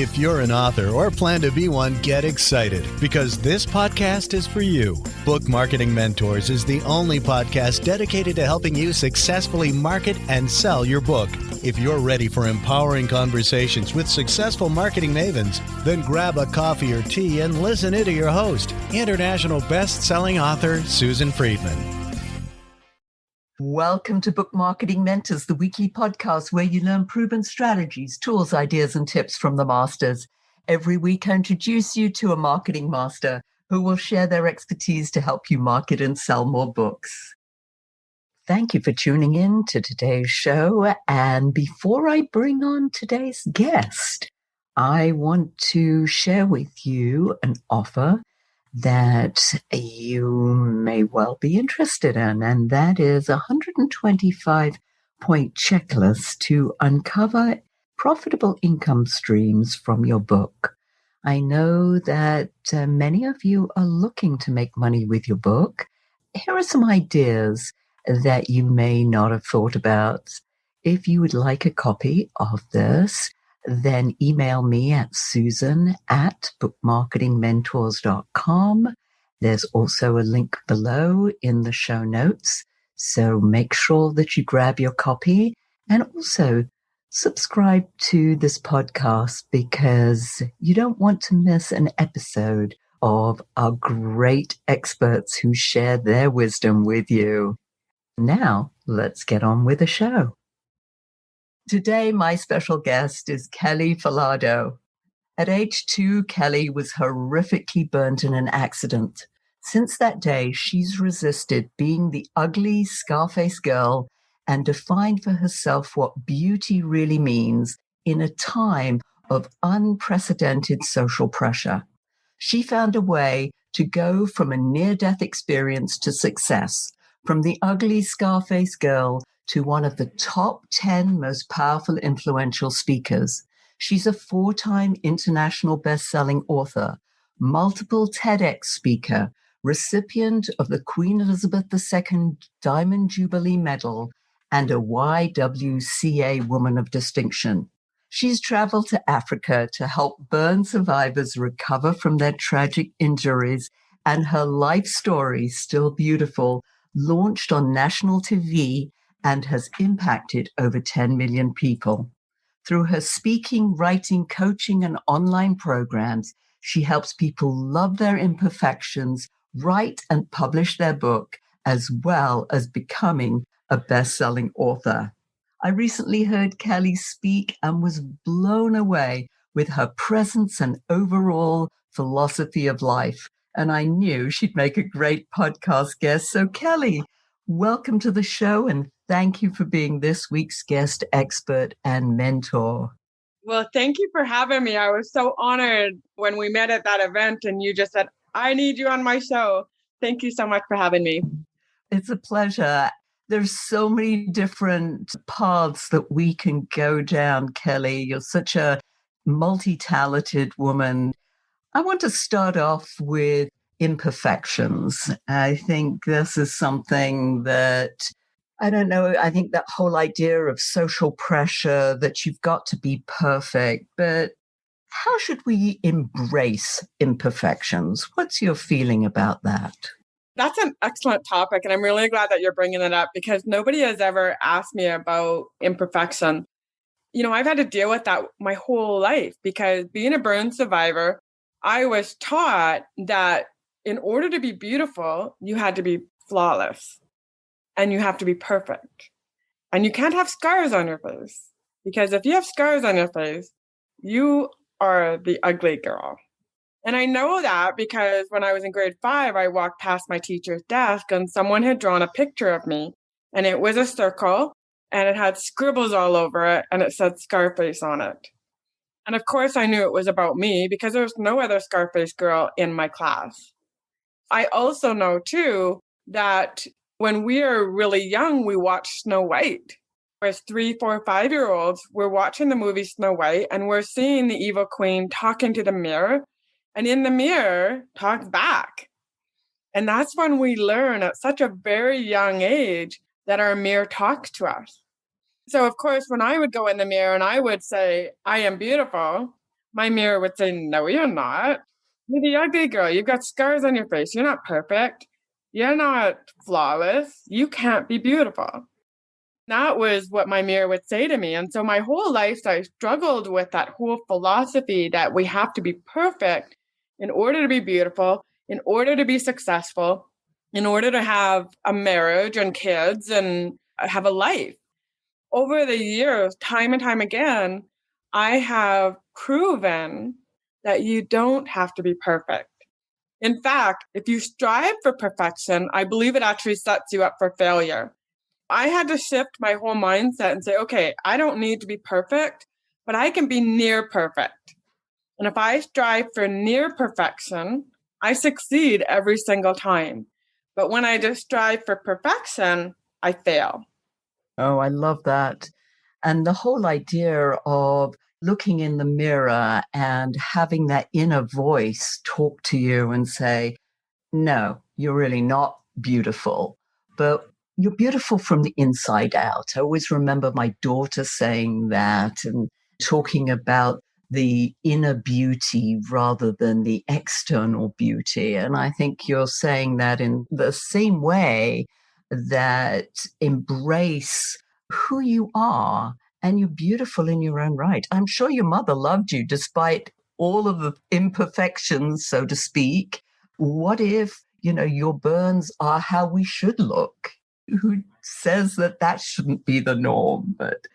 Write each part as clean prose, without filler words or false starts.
If you're an author or plan to be one, get excited because this podcast is for you. Book Marketing Mentors is the only podcast dedicated to helping you successfully market and sell your book. If you're ready for empowering conversations with successful marketing mavens, then grab a coffee or tea and listen in to your host, international best-selling author Susan Friedman. Welcome to Book Marketing Mentors, the weekly podcast where you learn proven strategies, tools, ideas, and tips from the masters. Every week, I introduce you to a marketing master who will share their expertise to help you market and sell more books. Thank you for tuning in to today's show. And before I bring on today's guest, I want to share with you an offer that you may well be interested in, and that is a 125-point checklist to uncover profitable income streams from your book. I know that many of you are looking to make money with your book. Here are some ideas that you may not have thought about. If you would like a copy of this, then email me at susan@bookmarketingmentors.com. There's also a link below in the show notes. So make sure that you grab your copy and also subscribe to this podcast because you don't want to miss an episode of our great experts who share their wisdom with you. Now, let's get on with the show. Today, my special guest is Kelly Falardeau. At age 2, Kelly was horrifically burnt in an accident. Since that day, she's resisted being the ugly Scarface girl and defined for herself what beauty really means in a time of unprecedented social pressure. She found a way to go from a near-death experience to success, from the ugly Scarface girl to one of the top 10 most powerful influential speakers. She's a 4-time international best-selling author, multiple TEDx speaker, recipient of the Queen Elizabeth II Diamond Jubilee Medal, and a YWCA Woman of Distinction. She's traveled to Africa to help burn survivors recover from their tragic injuries, and her life story, Still Beautiful, launched on national TV and has impacted over 10 million people. Through her speaking, writing, coaching, and online programs, she helps people love their imperfections, write and publish their book, as well as becoming a best-selling author. I recently heard Kelly speak and was blown away with her presence and overall philosophy of life. And I knew she'd make a great podcast guest. So Kelly, welcome to the show, and thank you for being this week's guest expert and mentor. Well, thank you for having me. I was so honored when we met at that event and you just said, I need you on my show. Thank you so much for having me. It's a pleasure. There's so many different paths that we can go down, Kelly. You're such a multi-talented woman. I want to start off with imperfections. I think this is something that, I don't know, I think that whole idea of social pressure that you've got to be perfect, but how should we embrace imperfections? What's your feeling about that? That's an excellent topic, and I'm really glad that you're bringing it up because nobody has ever asked me about imperfection. You know, I've had to deal with that my whole life because being a burn survivor, I was taught that in order to be beautiful, you had to be flawless and you have to be perfect. And you can't have scars on your face because if you have scars on your face, you are the ugly girl. And I know that because when I was in grade 5, I walked past my teacher's desk and someone had drawn a picture of me and it was a circle and it had scribbles all over it and it said Scarface on it. And of course I knew it was about me because there was no other Scarface girl in my class. I also know too that when we are really young, we watch Snow White. As 3, 4, 5-year-olds, we're watching the movie Snow White and we're seeing the evil queen talking to the mirror. And in the mirror, talks back. And that's when we learn at such a very young age that our mirror talks to us. So, of course, when I would go in the mirror and I would say, I am beautiful, my mirror would say, no, you're not. You're the ugly girl. You've got scars on your face. You're not perfect. You're not flawless. You can't be beautiful. That was what my mirror would say to me. And so my whole life, I struggled with that whole philosophy that we have to be perfect in order to be beautiful, in order to be successful, in order to have a marriage and kids and have a life. Over the years, time and time again, I have proven that you don't have to be perfect. In fact, if you strive for perfection, I believe it actually sets you up for failure. I had to shift my whole mindset and say, okay, I don't need to be perfect, but I can be near perfect. And if I strive for near perfection, I succeed every single time. But when I just strive for perfection, I fail. Oh, I love that. And the whole idea of looking in the mirror and having that inner voice talk to you and say, no, you're really not beautiful, but you're beautiful from the inside out. I always remember my daughter saying that and talking about the inner beauty rather than the external beauty. And I think you're saying that in the same way, that embrace who you are, and you're beautiful in your own right. I'm sure your mother loved you despite all of the imperfections, so to speak. What if, your burns are how we should look? Who says that shouldn't be the norm? But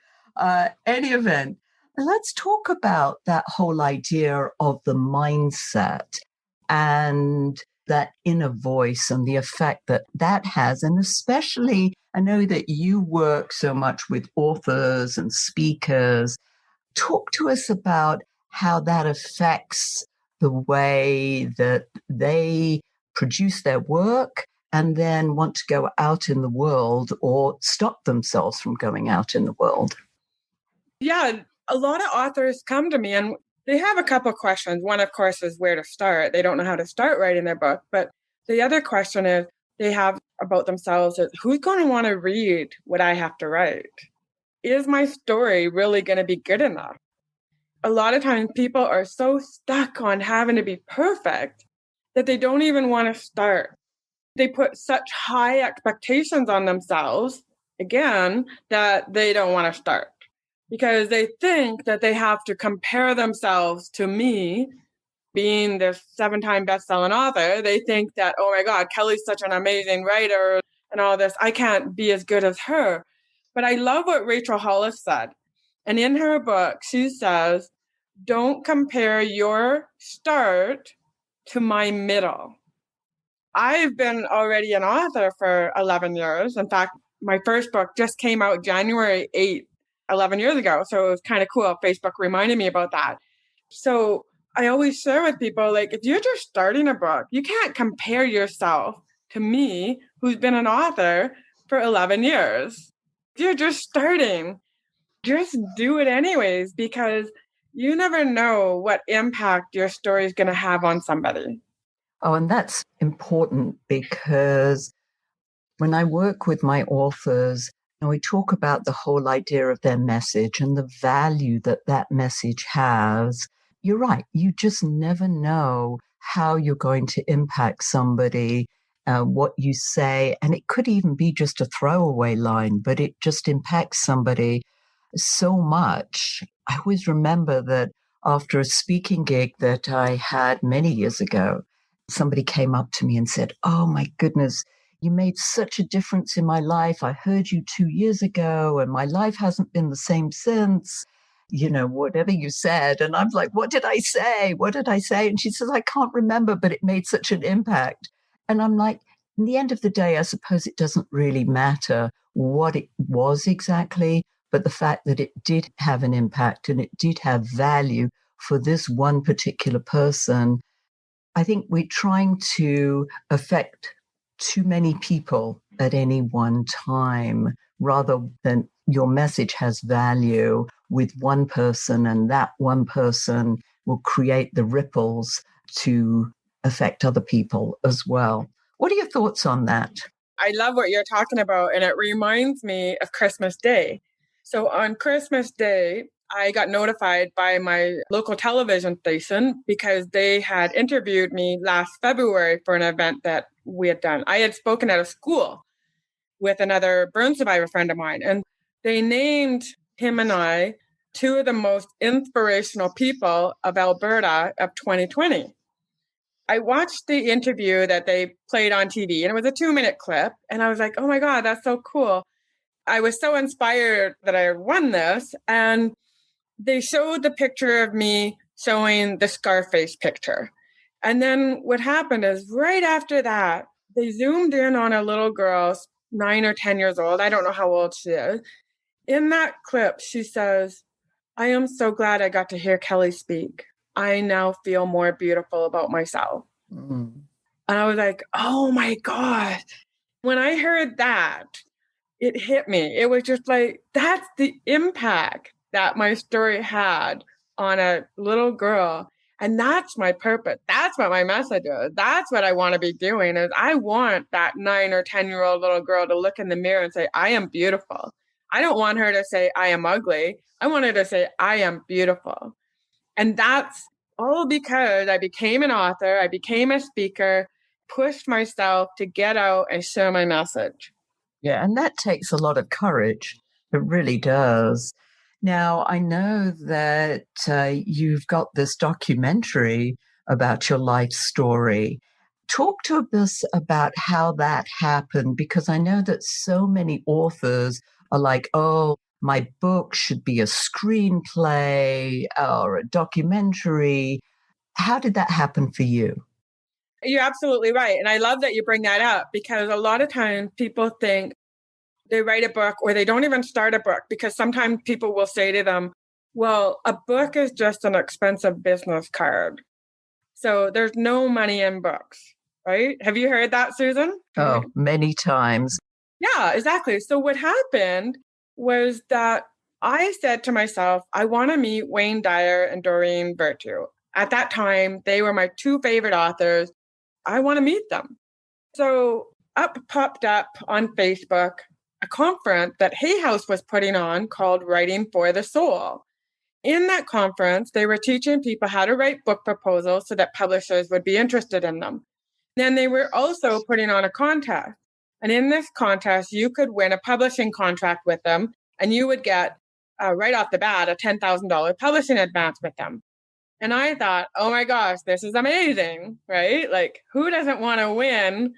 any event, let's talk about that whole idea of the mindset and that inner voice and the effect that has. And especially, I know that you work so much with authors and speakers. Talk to us about how that affects the way that they produce their work and then want to go out in the world or stop themselves from going out in the world. Yeah, a lot of authors come to me and they have a couple of questions. One, of course, is where to start. They don't know how to start writing their book. But the other question is they have about themselves is, who's going to want to read what I have to write? Is my story really going to be good enough? A lot of times people are so stuck on having to be perfect that they don't even want to start. They put such high expectations on themselves, again, that they don't want to start because they think that they have to compare themselves to me, being the 7-time best-selling author. They think that, oh my God, Kelly's such an amazing writer and all this. I can't be as good as her. But I love what Rachel Hollis said. And in her book, she says, don't compare your start to my middle. I've been already an author for 11 years. In fact, my first book just came out January 8th, 11 years ago. So it was kind of cool. Facebook reminded me about that. So I always share with people, like, if you're just starting a book, you can't compare yourself to me, who's been an author for 11 years. If you're just starting, just do it anyways, because you never know what impact your story is going to have on somebody. Oh, and that's important because when I work with my authors, and we talk about the whole idea of their message and the value that message has, you're right. You just never know how you're going to impact somebody, what you say. And it could even be just a throwaway line, but it just impacts somebody so much. I always remember that after a speaking gig that I had many years ago, somebody came up to me and said, "Oh my goodness, you made such a difference in my life. I heard you 2 years ago and my life hasn't been the same since. Whatever you said." And I'm like, "What did I say? What did I say?" And she says, "I can't remember, but it made such an impact." And I'm like, in the end of the day, I suppose it doesn't really matter what it was exactly, but the fact that it did have an impact and it did have value for this one particular person. I think we're trying to affect too many people at any one time rather than your message has value with one person, and that one person will create the ripples to affect other people as well. What are your thoughts on that? I love what you're talking about, and it reminds me of Christmas Day. So on Christmas Day, I got notified by my local television station because they had interviewed me last February for an event that we had done. I had spoken at a school with another burn survivor friend of mine, and they named him and I two of the most inspirational people of Alberta of 2020. I watched the interview that they played on TV, and it was a 2-minute clip. And I was like, oh my God, that's so cool. I was so inspired that I won this. And they showed the picture of me showing the Scarface picture. And then what happened is right after that, they zoomed in on a little girl, 9 or 10 years old. I don't know how old she is. In that clip, she says, I am so glad I got to hear Kelly speak. I now feel more beautiful about myself. Mm. And I was like, oh my God. When I heard that, it hit me. It was just like, that's the impact that my story had on a little girl. And that's my purpose. That's what my message is. That's what I want to be doing is I want that 9 or 10-year-old little girl to look in the mirror and say, I am beautiful. I don't want her to say, I am ugly. I want her to say, I am beautiful. And that's all because I became an author. I became a speaker, pushed myself to get out and share my message. Yeah, and that takes a lot of courage. It really does. Now, I know that you've got this documentary about your life story. Talk to us about how that happened, because I know that so many authors are like, oh, my book should be a screenplay or a documentary. How did that happen for you? You're absolutely right. And I love that you bring that up because a lot of times people think they write a book or they don't even start a book because sometimes people will say to them, well, a book is just an expensive business card. So there's no money in books, right? Have you heard that, Susan? Oh, many times. Yeah, exactly. So what happened was that I said to myself, I want to meet Wayne Dyer and Doreen Virtue. At that time, they were my two favorite authors. I want to meet them. So up popped up on Facebook a conference that Hay House was putting on called Writing for the Soul. In that conference, they were teaching people how to write book proposals so that publishers would be interested in them. Then they were also putting on a contest. And in this contest, you could win a publishing contract with them, and you would get, right off the bat, a $10,000 publishing advance with them. And I thought, oh my gosh, this is amazing, right? Like, who doesn't want to win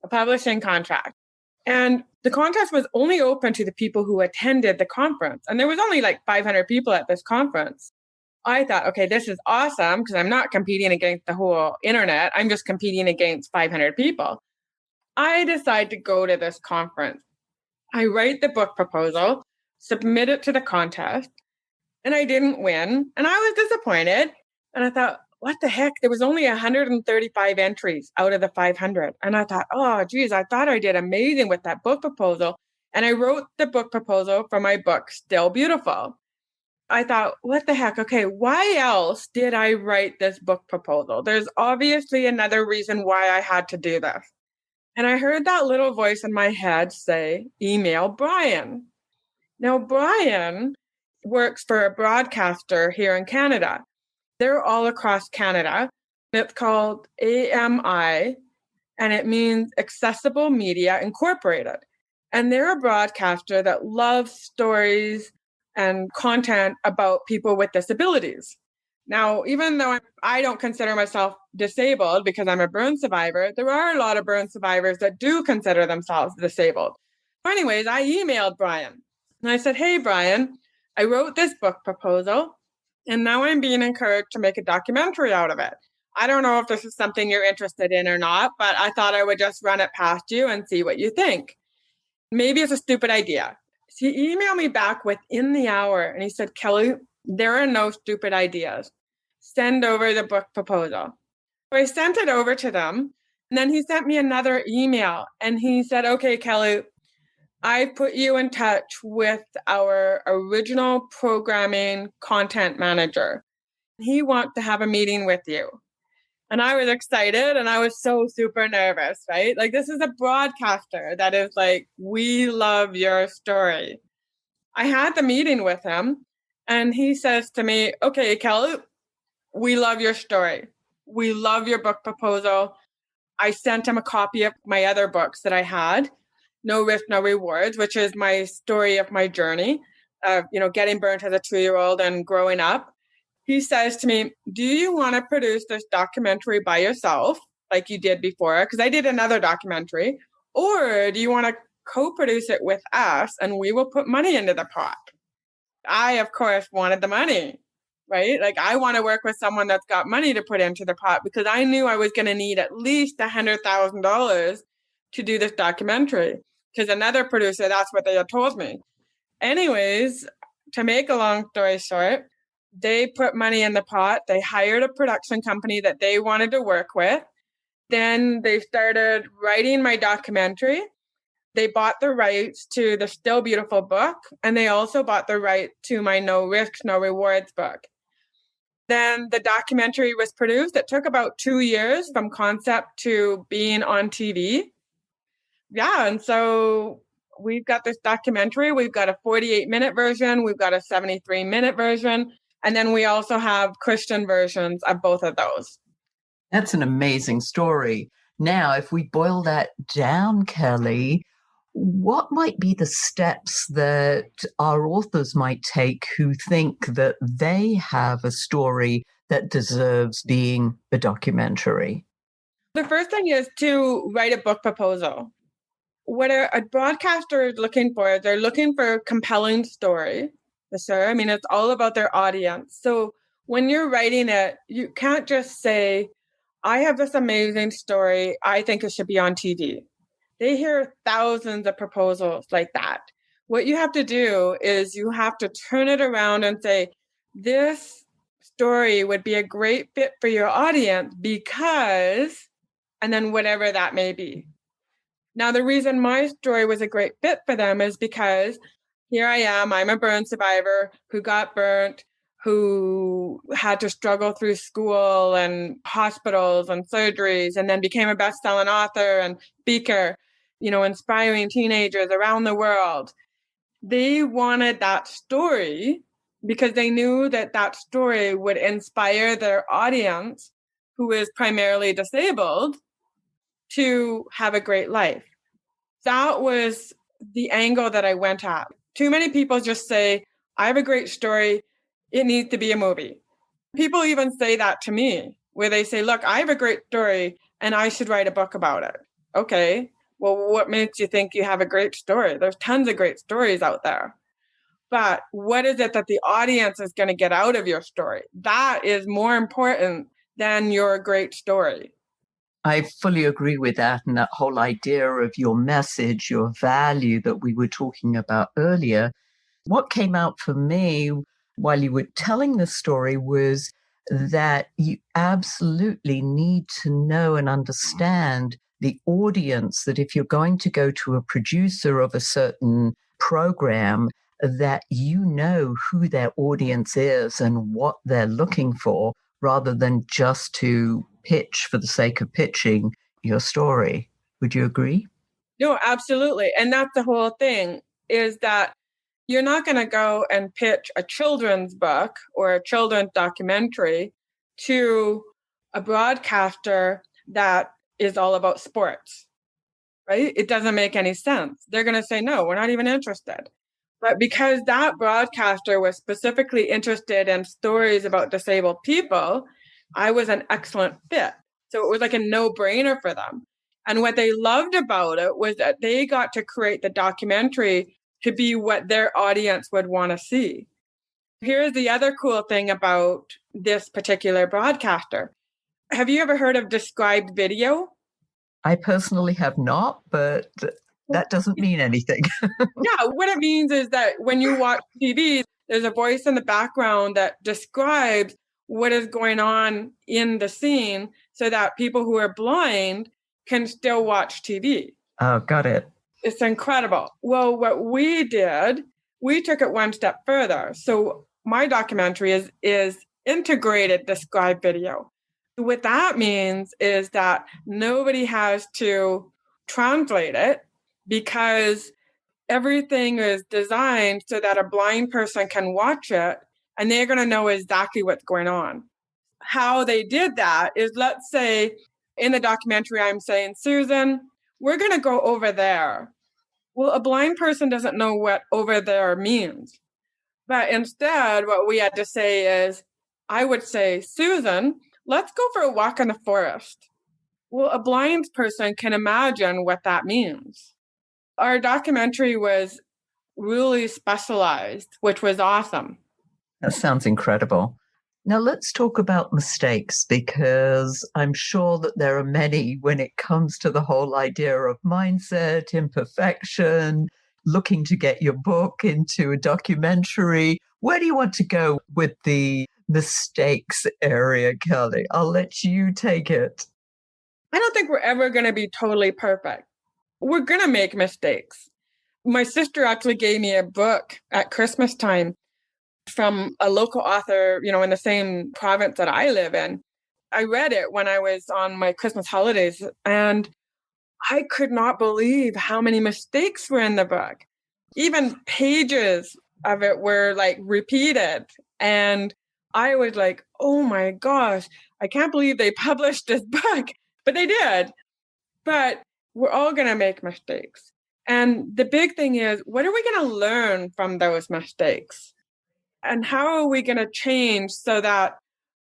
a publishing contract? And the contest was only open to the people who attended the conference. And there was only like 500 people at this conference. I thought, okay, this is awesome because I'm not competing against the whole internet. I'm just competing against 500 people. I decide to go to this conference. I write the book proposal, submit it to the contest, and I didn't win. And I was disappointed. And I thought, what the heck? There was only 135 entries out of the 500. And I thought, oh, geez, I thought I did amazing with that book proposal. And I wrote the book proposal for my book, Still Beautiful. I thought, what the heck? Okay, why else did I write this book proposal? There's obviously another reason why I had to do this. And I heard that little voice in my head say, email Brian. Now, Brian works for a broadcaster here in Canada. They're all across Canada. It's called AMI, and it means Accessible Media Incorporated. And they're a broadcaster that loves stories and content about people with disabilities. Now, even though I don't consider myself disabled because I'm a burn survivor, there are a lot of burn survivors that do consider themselves disabled. So anyways, I emailed Brian and I said, hey, Brian, I wrote this book proposal and now I'm being encouraged to make a documentary out of it. I don't know if this is something you're interested in or not, but I thought I would just run it past you and see what you think. Maybe it's a stupid idea. So he emailed me back within the hour and he said, Kelly, there are no stupid ideas. Send over the book proposal. So I sent it over to them. And then he sent me another email and he said, okay, Kelly, I put you in touch with our original programming content manager. He wants to have a meeting with you. And I was excited and I was so super nervous, right? Like, this is a broadcaster that is like, we love your story. I had the meeting with him And he says to me, okay, Kelly, we love your story. We love your book proposal. I sent him a copy of my other books that I had, No Risk, No Rewards, which is my story of my journey of, getting burnt as a 2-year-old and growing up. He says to me, do you want to produce this documentary by yourself, like you did before? Because I did another documentary. Or do you want to co-produce it with us and we will put money into the pot? I, of course, wanted the money, right? Like I want to work with someone that's got money to put into the pot because I knew I was going to need at least $100,000 to do this documentary. Because another producer, that's what they had told me. Anyways, to make a long story short, they put money in the pot. They hired a production company that they wanted to work with. Then they started writing my documentary. They bought the rights to the Still Beautiful book, and they also bought the right to my No Risk, No Rewards book. Then the documentary was produced. It took about 2 years from concept to being on TV. Yeah, and so we've got this documentary. We've got a 48-minute version. We've got a 73-minute version. And then we also have Christian versions of both of those. That's an amazing story. Now, if we boil that down, Kelly, what might be the steps that our authors might take who think that they have a story that deserves being a documentary? The first thing is to write a book proposal. What a broadcaster is looking for, they're looking for a compelling story. Sure. I mean, it's all about their audience. So when you're writing it, you can't just say, I have this amazing story. I think it should be on TV. They hear thousands of proposals like that. What you have to do is you have to turn it around and say, this story would be a great fit for your audience because, and then whatever that may be. Now, the reason my story was a great fit for them is because here I am, I'm a burn survivor who got burnt, who had to struggle through school and hospitals and surgeries, and then became a best-selling author and speaker, inspiring teenagers around the world. They wanted that story because they knew that that story would inspire their audience, who is primarily disabled, to have a great life. That was the angle that I went at. Too many people just say, I have a great story. It needs to be a movie. People even say that to me, where they say, look, I have a great story and I should write a book about it. Okay, well, what makes you think you have a great story? There's tons of great stories out there. But what is it that the audience is going to get out of your story? That is more important than your great story. I fully agree with that. And that whole idea of your message, your value that we were talking about earlier. What came out for me while you were telling the story was that you absolutely need to know and understand the audience, that if you're going to go to a producer of a certain program, that you know who their audience is and what they're looking for, rather than just to pitch for the sake of pitching your story. Would you agree? No, absolutely. And that's the whole thing, is that you're not going to go and pitch a children's book or a children's documentary to a broadcaster that is all about sports, right? It doesn't make any sense. They're going to say, no, we're not even interested. But because that broadcaster was specifically interested in stories about disabled people, I was an excellent fit. So it was like a no-brainer for them. And what they loved about it was that they got to create the documentary to be what their audience would want to see. Here's the other cool thing about this particular broadcaster. Have you ever heard of described video? I personally have not, but that doesn't mean anything. Yeah, what it means is that when you watch TV, there's a voice in the background that describes what is going on in the scene so that people who are blind can still watch TV. Oh, got it. It's incredible. Well, what we did, we took it one step further. So my documentary is integrated described video. What that means is that nobody has to translate it, because everything is designed so that a blind person can watch it and they're going to know exactly what's going on. How they did that is, let's say in the documentary, I'm saying, Susan, we're going to go over there. Well, a blind person doesn't know what over there means. But instead, what we had to say is, I would say, Susan, let's go for a walk in the forest. Well, a blind person can imagine what that means. Our documentary was really specialized, which was awesome. That sounds incredible. Now let's talk about mistakes, because I'm sure that there are many when it comes to the whole idea of mindset, imperfection, looking to get your book into a documentary. Where do you want to go with the mistakes area, Kelly? I'll let you take it. I don't think we're ever going to be totally perfect. We're going to make mistakes. My sister actually gave me a book at Christmas time from a local author, in the same province that I live in. I read it when I was on my Christmas holidays, and I could not believe how many mistakes were in the book. Even pages of it were like repeated. And I was like, oh my gosh, I can't believe they published this book. But they did. But we're all going to make mistakes. And the big thing is, what are we going to learn from those mistakes? And how are we going to change so that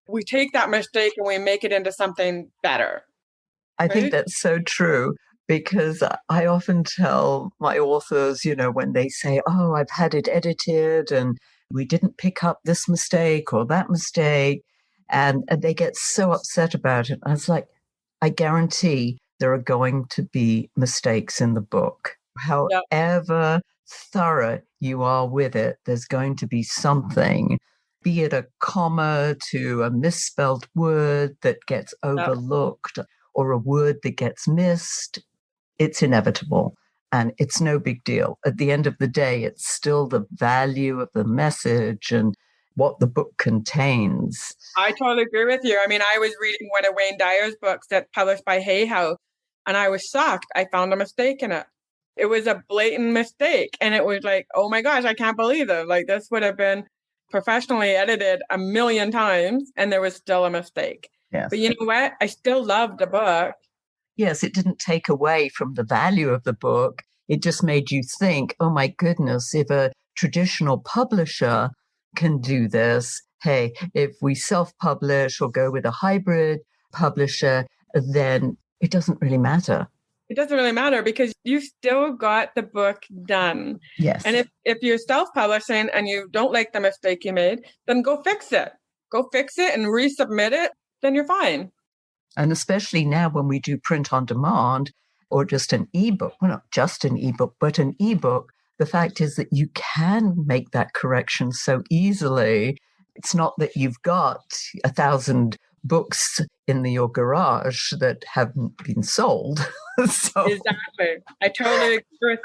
we take that mistake and we make it into something better? I think that's so true, because I often tell my authors, when they say, oh, I've had it edited and we didn't pick up this mistake or that mistake, and they get so upset about it. I was like, I guarantee there are going to be mistakes in the book. However thorough you are with it, there's going to be something, be it a comma to a misspelled word that gets overlooked or a word that gets missed. It's inevitable, and it's no big deal. At the end of the day, it's still the value of the message and what the book contains. I totally agree with you. I mean, I was reading one of Wayne Dyer's books that's published by Hay House, and I was shocked. I found a mistake in it. It was a blatant mistake. And it was like, oh my gosh, I can't believe it. Like, this would have been professionally edited 1,000,000 times, and there was still a mistake. Yes. But you know what? I still loved the book. Yes, it didn't take away from the value of the book. It just made you think, oh my goodness, if a traditional publisher can do this, hey, if we self-publish or go with a hybrid publisher, then it doesn't really matter. It doesn't really matter, because you still got the book done. Yes. And if you're self-publishing and you don't like the mistake you made, then go fix it. Go fix it and resubmit it, then you're fine. And especially now when we do print on demand or just an ebook, well, not just an ebook, but an ebook, the fact is that you can make that correction so easily. It's not that you've got 1,000 books in your garage that haven't been sold. So. Exactly. I totally agree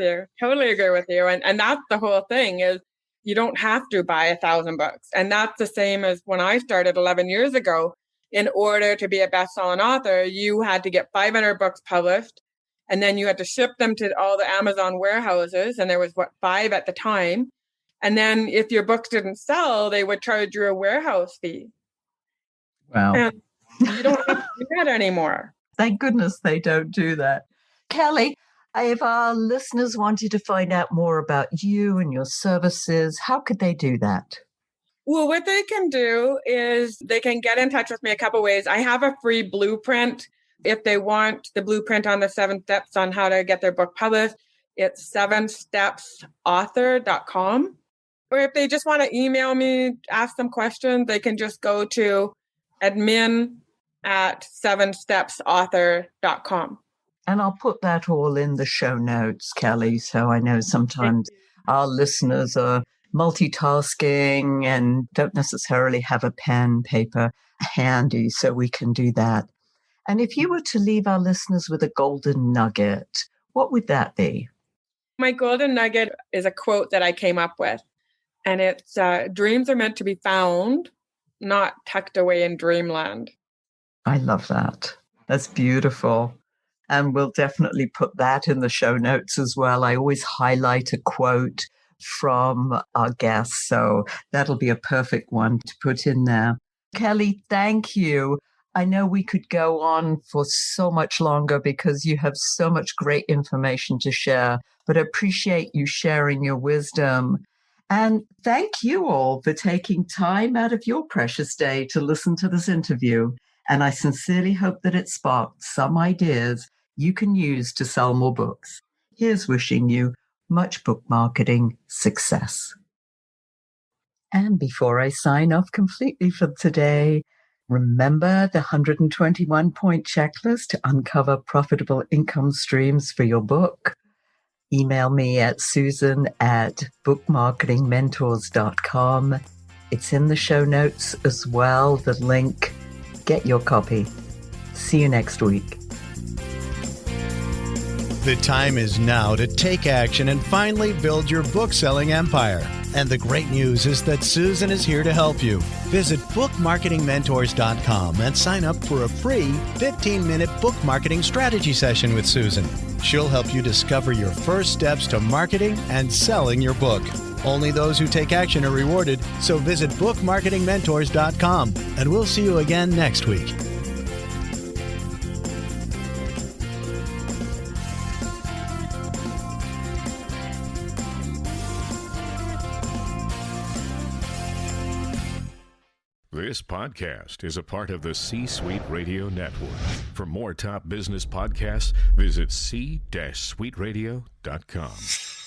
with you. And that's the whole thing, is you don't have to buy 1,000 books. And that's the same as when I started 11 years ago. In order to be a best-selling author, you had to get 500 books published, and then you had to ship them to all the Amazon warehouses. And there was 5 at the time. And then if your books didn't sell, they would charge you a warehouse fee. Wow. And you don't have to do that anymore. Thank goodness they don't do that. Kelly, if our listeners wanted to find out more about you and your services, how could they do that? Well, what they can do is they can get in touch with me a couple ways. I have a free blueprint. If they want the blueprint on the 7 steps on how to get their book published, it's 7stepsauthor.com. Or if they just want to email me, ask some questions, they can just go to admin@7stepsauthor.com. And I'll put that all in the show notes, Kelly. So I know sometimes our listeners are multitasking and don't necessarily have a pen, paper handy, so we can do that. And if you were to leave our listeners with a golden nugget, what would that be? My golden nugget is a quote that I came up with. And it's, dreams are meant to be found, not tucked away in dreamland. I love that. That's beautiful. And we'll definitely put that in the show notes as well. I always highlight a quote from our guests. So that'll be a perfect one to put in there. Kelly, thank you. I know we could go on for so much longer because you have so much great information to share, but I appreciate you sharing your wisdom. And thank you all for taking time out of your precious day to listen to this interview. And I sincerely hope that it sparked some ideas you can use to sell more books. Here's wishing you much book marketing success. And before I sign off completely for today, remember the 121-point checklist to uncover profitable income streams for your book. Email me at susan@bookmarketingmentors.com. It's in the show notes as well, the link. Get your copy. See you next week. The time is now to take action and finally build your book-selling empire. And the great news is that Susan is here to help you. Visit bookmarketingmentors.com and sign up for a free 15-minute book marketing strategy session with Susan. She'll help you discover your first steps to marketing and selling your book. Only those who take action are rewarded, so visit bookmarketingmentors.com, and we'll see you again next week. This podcast is a part of the C-Suite Radio Network. For more top business podcasts, visit c-suiteradio.com.